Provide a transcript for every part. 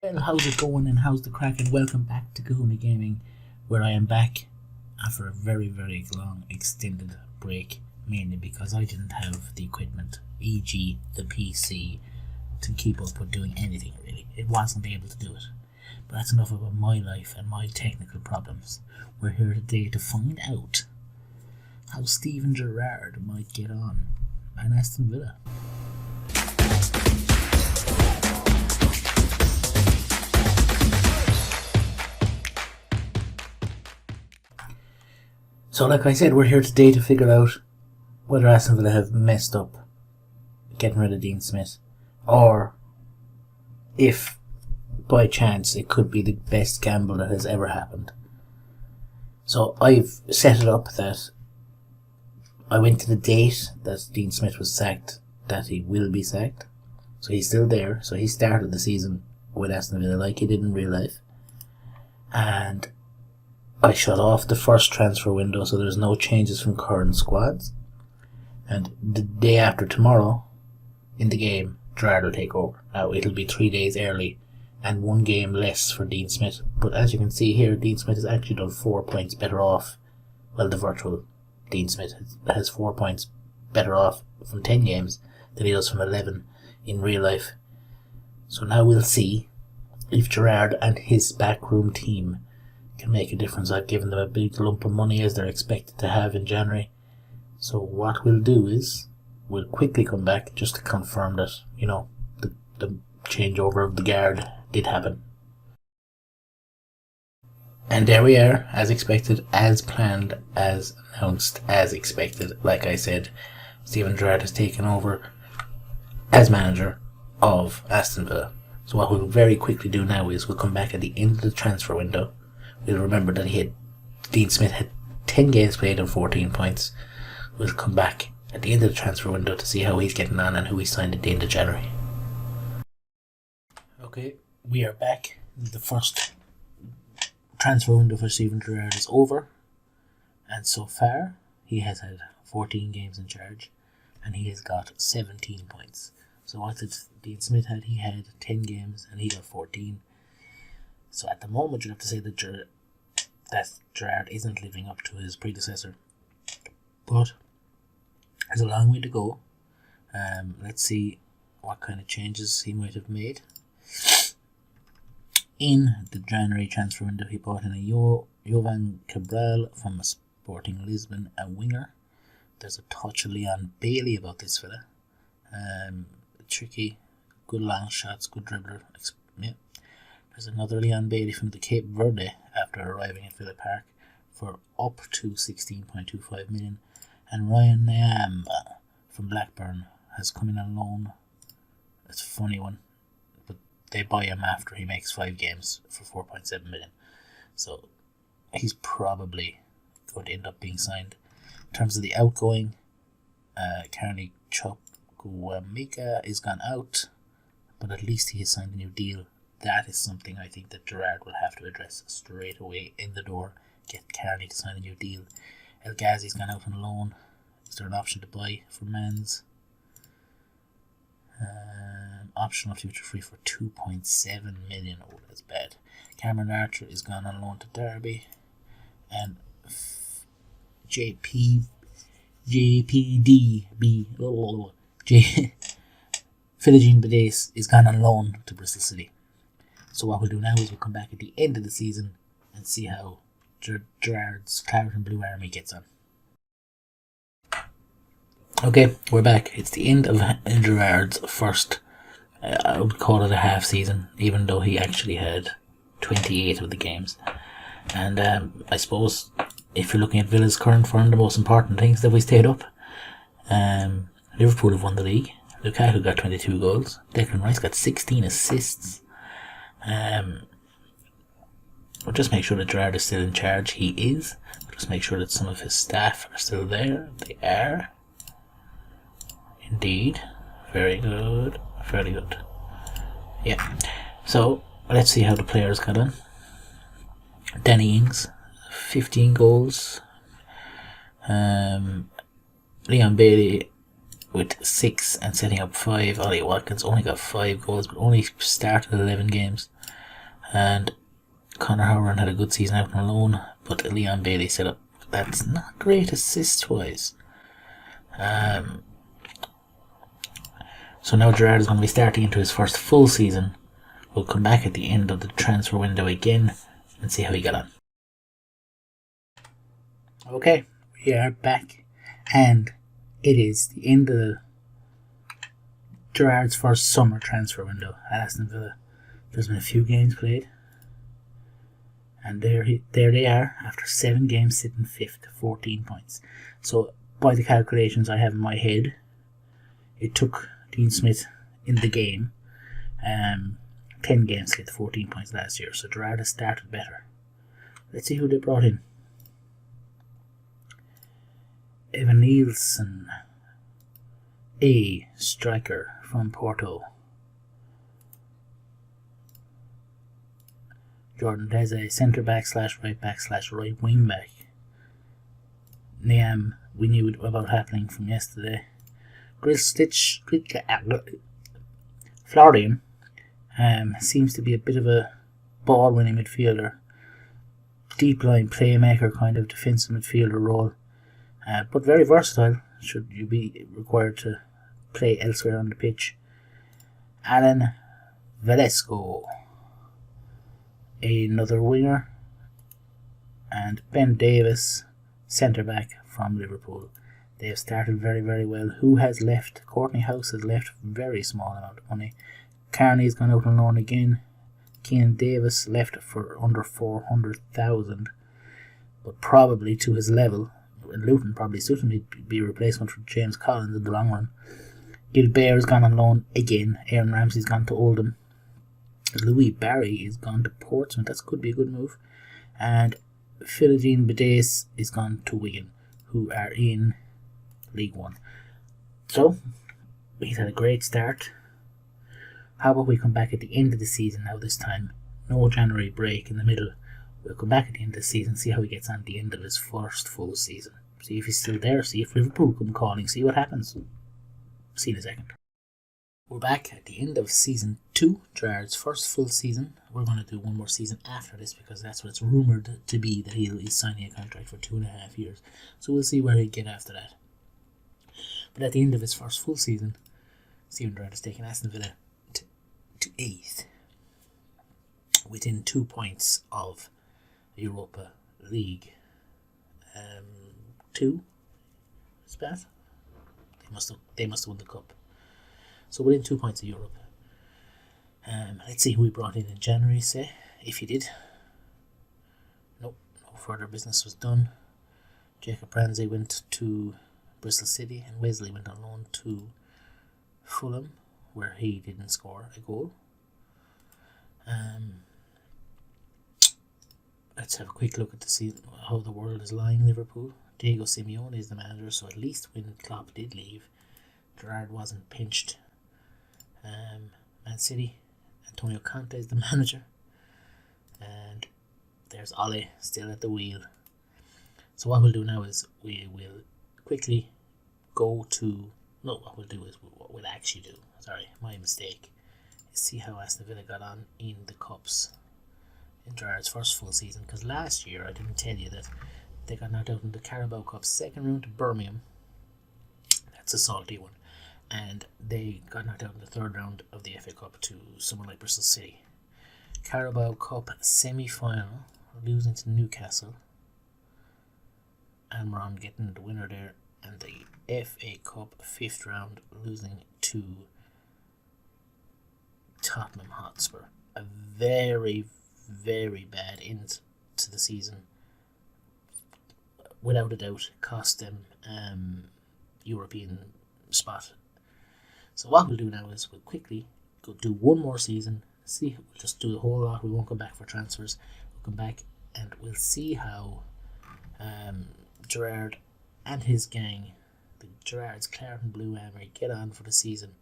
Well, how's it going and how's the crack, and welcome back to Kahuna Gaming, where I am back after a very long extended break, mainly because I didn't have the equipment, e.g. the PC, to keep up with doing anything really. It wasn't able to do it. But that's enough about my life and my technical problems. We're here today to find out how Steven Gerrard might get on at Aston Villa. So like I said, we're here today to figure out whether Aston Villa have messed up getting rid of Dean Smith, or if by chance it could be the best gamble that has ever happened. So I've set it up that I went to the date that Dean Smith was sacked, that he will be sacked. So he's still there. So he started the season with Aston Villa like he did in real life. And I shut off the first transfer window, so there's no changes from current squads. And the day after tomorrow, in the game, Gerrard will take over. Now, it'll be 3 days early and 1 game less for Dean Smith. But as you can see here, Dean Smith has actually done 4 points better off. Well, the virtual Dean Smith has 4 points better off from 10 games than he does from 11 in real life. So now we'll see if Gerrard and his backroom team can make a difference. I've given them a big lump of money, as they're expected to have in January. So what we'll do is we'll quickly come back just to confirm that, the changeover of the guard did happen. And there we are, as expected, as planned, as announced, as expected. Like I said, Steven Gerrard has taken over as manager of Aston Villa. So what we'll very quickly do now is we'll come back at the end of the transfer window. We'll remember that Dean Smith had 10 games played and 14 points. We'll come back at the end of the transfer window to see how he's getting on and who he signed at the end of January. Okay, we are back. The first transfer window for Steven Gerrard is over. And so far, he has had 14 games in charge and he has got 17 points. So what did Dean Smith had? He had 10 games and he got 14. So at the moment, you have to say that Gerrard isn't living up to his predecessor. But there's a long way to go. Let's see what kind of changes he might have made. In the January transfer window, he bought in a Jovan Cabral from Sporting Lisbon, a winger. There's a touch of Leon Bailey about this fella. Tricky, good long shots, good dribbler. Yeah. There's another Leon Bailey from the Cape Verde after arriving at Villa Park for up to 16.25 million. And Ryan Nyamba from Blackburn has come in on loan. It's a funny one, but they buy him after he makes 5 games for 4.7 million. So he's probably going to end up being signed. In terms of the outgoing, Carney Chukwuemeka is gone out, but at least he has signed a new deal. That is something I think that Gerrard will have to address straight away in the door. Get Carney to sign a new deal. El Ghazi's gone out on loan. Is there an option to buy for Mans? Optional future free for 2.7 million. Oh, that's bad. Cameron Archer is gone on loan to Derby. And JPDB. Philogene Bades is gone on loan to Bristol City. So what we'll do now is we'll come back at the end of the season and see how Gerrard's Claret and Blue Army gets on. Okay, we're back. It's the end of Gerrard's first, I would call it a half season, even though he actually had 28 of the games. And I suppose if you're looking at Villa's current form, the most important things that we stayed up. Liverpool have won the league. Lukaku got 22 goals. Declan Rice got 16 assists. We'll just make sure that Gerrard is still in charge. He is. We'll just make sure that some of his staff are still there. They are. Indeed. Very good. Very good. Yeah. So, let's see how the players got on. Danny Ings, 15 goals. Leon Bailey with 6 and setting up 5. Ollie Watkins only got 5 goals, but only started 11 games. And Conor Howard had a good season out on loan, but Leon Bailey set up. That's not great assist-wise. So now Gerrard is going to be starting into his first full season. We'll come back at the end of the transfer window again and see how he got on. Okay, we are back, and it is the end of Gerrard's first summer transfer window at Aston Villa. There's been a few games played, and there they are after 7 games, sitting 5th, 14 points. So by the calculations I have in my head, it took Dean Smith in the game 10 games to get 14 points last year. So Gerrard has started better. Let's see who they brought in. Evan Nielsen, a striker from Porto. Jordan Deze, centre back / right back / right wing back. Niam, we knew about happening from yesterday. Florian seems to be a bit of a ball winning midfielder, deep line playmaker kind of defensive midfielder role, but very versatile should you be required to play elsewhere on the pitch. Alan Velasco, another winger, and Ben Davis, centre back from Liverpool. They have started very, very well. Who has left? Courtney House has left, very small amount of money. Carney's gone out on loan again. Keenan Davis left for under 400,000, but probably to his level. Luton probably suited him to be a replacement for James Collins in the long run. Gilbert has gone on loan again. Aaron Ramsey's gone to Oldham. Louis Barry is gone to Portsmouth. That could be a good move. And Philogene Bidace is gone to Wigan, who are in League One. So, he's had a great start. How about we come back at the end of the season now this time? No January break in the middle. We'll come back at the end of the season, see how he gets on at the end of his first full season. See if he's still there, see if Liverpool come calling, see what happens. See you in a second. We're back at the end of season 2, Gerrard's first full season. We're going to do one more season after this because that's what it's rumoured to be, that he's signing a contract for 2.5 years. So we'll see where he'll get after that. But at the end of his first full season, Steven Gerrard has taken Aston Villa to 8th, within 2 points of Europa League 2. Is that? They must have won the cup. So within 2 points of Europe. Let's see who he brought in January, say, if he did. Nope, no further business was done. Jacob Ramsey went to Bristol City, and Wesley went on loan to Fulham, where he didn't score a goal. Let's have a quick look at to see how the world is lying. Liverpool, Diego Simeone is the manager, so at least when Klopp did leave, Gerrard wasn't pinched. Man City, Antonio Conte is the manager, and there's Ole still at the wheel. So what we'll do now is we will quickly go to, no, what we'll actually do, sorry, my mistake, is see how Aston Villa got on in the cups in Gerrard's first full season, because last year I didn't tell you that they got knocked out in the Carabao Cup second round to Birmingham. That's a salty one. And they got knocked out in the third round of the FA Cup to someone like Bristol City. Carabao Cup semi-final, losing to Newcastle. Almiron getting the winner there. And the FA Cup 5th round, losing to Tottenham Hotspur. A very, very bad end to the season. Without a doubt, cost them European spot. So what we'll do now is we'll quickly go do one more season. We'll just do the whole lot. We won't come back for transfers. We'll come back and we'll see how Gerrard and his gang, the Gerrard's Claret and Blue Army, get on for the season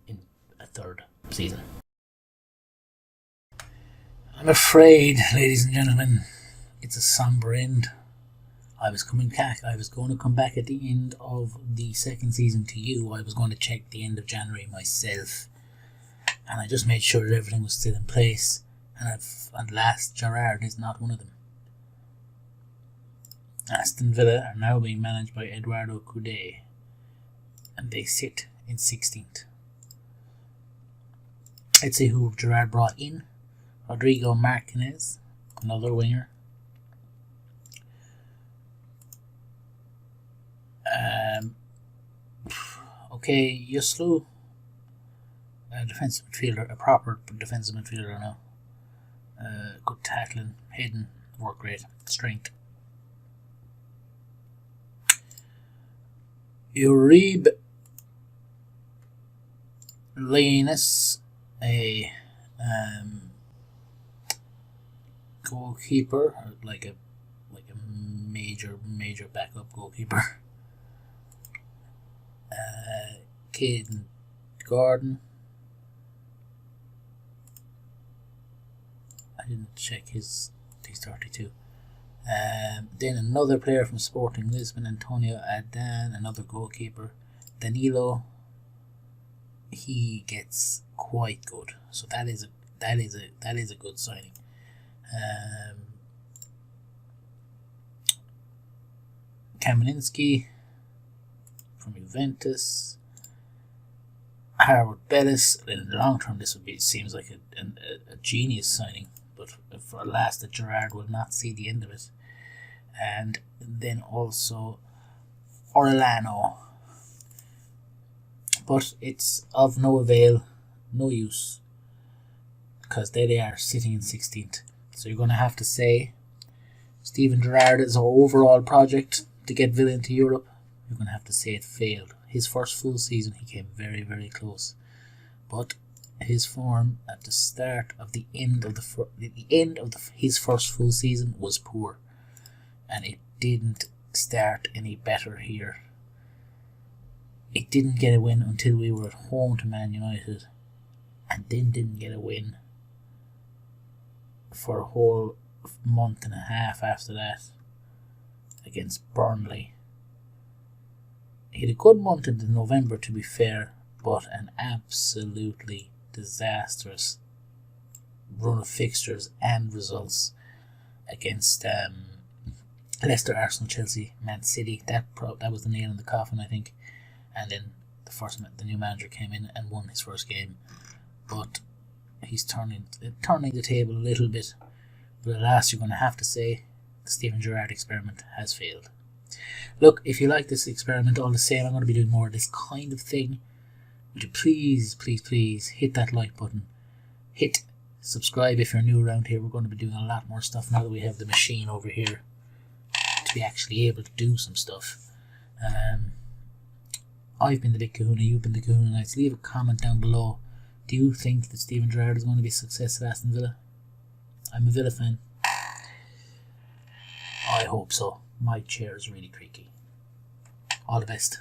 in a third season. I'm afraid, ladies and gentlemen, it's a somber end. I was going to come back at the end of the second season to you. I was going to check the end of January myself, and I just made sure that everything was still in place, And at last, Gerrard is not one of them. Aston Villa are now being managed by Eduardo Coudet, and they sit in 16th. Let's see who Gerrard brought in. Rodrigo Martinez, another winger. Okay, Yuslu, a defensive midfielder, a proper defensive midfielder now. Good tackling, hidden, work rate, strength. Uribe Linus, a goalkeeper, like a major backup goalkeeper. Caden Gordon. I didn't check his 32. Then another player from Sporting Lisbon, Antonio Adan, another goalkeeper. Danilo. He gets quite good, so that is a good signing. Kameninski from Juventus. Harvard Bellis. In the long term, this seems like a genius signing, but for alas, that Gerrard will not see the end of it. And then also Orlano, but it's of no avail, no use, because there they are sitting in 16th. So you're going to have to say Steven Gerrard is our overall project to get Villa into Europe. You're going to have to say it failed. His first full season, he came very, very close, but his form at the start of the end of his first full season was poor, and it didn't start any better here. It didn't get a win until we were at home to Man United, and then didn't get a win for a whole month and a half after that against Burnley. He had a good month in November, to be fair, but an absolutely disastrous run of fixtures and results against Leicester, Arsenal, Chelsea, Man City. That was the nail in the coffin, I think. And then the new manager came in and won his first game, but he's turning the table a little bit. But at last, you're going to have to say the Steven Gerrard experiment has failed. Look, if you like this experiment all the same, I'm going to be doing more of this kind of thing. Would you please hit that like button. Hit subscribe if you're new around here. We're going to be doing a lot more stuff now that we have the machine over here to be actually able to do some stuff. I've been the Big Kahuna, you've been the Kahuna Knights. Leave a comment down below. Do you think that Steven Gerrard is going to be a success at Aston Villa? I'm a Villa fan. I hope so. My chair is really creaky. All the best.